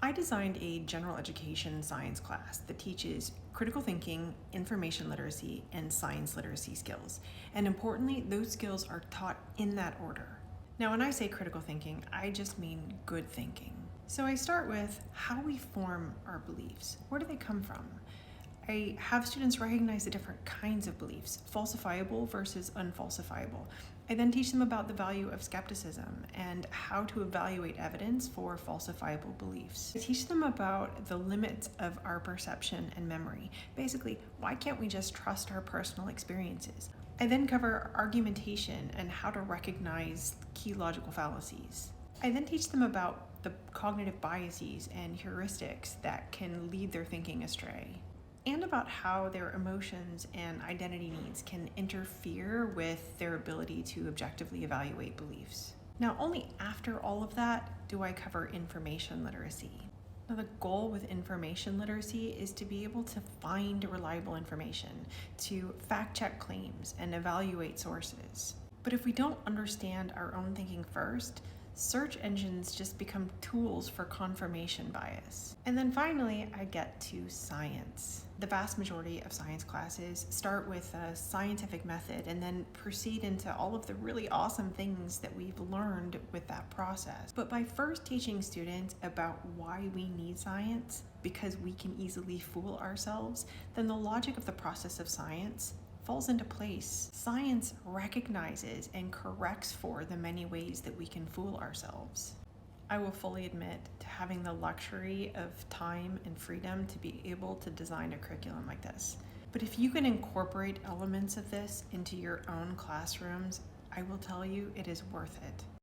I designed a general education science class that teaches critical thinking, information literacy, and science literacy skills. And importantly, those skills are taught in that order. Now, when I say critical thinking, I just mean good thinking. So I start with how we form our beliefs. Where do they come from? I have students recognize the different kinds of beliefs, falsifiable versus unfalsifiable. I then teach them about the value of skepticism and how to evaluate evidence for falsifiable beliefs. I teach them about the limits of our perception and memory. Basically, why can't we just trust our personal experiences? I then cover argumentation and how to recognize key logical fallacies. I then teach them about the cognitive biases and heuristics that can lead their thinking astray, and about how their emotions and identity needs can interfere with their ability to objectively evaluate beliefs. Now, only after all of that do I cover information literacy. Now, the goal with information literacy is to be able to find reliable information, to fact-check claims, and evaluate sources. But if we don't understand our own thinking first, search engines just become tools for confirmation bias. And then finally, I get to science. The vast majority of science classes start with a scientific method and then proceed into all of the really awesome things that we've learned with that process. But by first teaching students about why we need science, because we can easily fool ourselves, then the logic of the process of science falls into place. Science recognizes and corrects for the many ways that we can fool ourselves. I will fully admit to having the luxury of time and freedom to be able to design a curriculum like this. But if you can incorporate elements of this into your own classrooms, I will tell you it is worth it.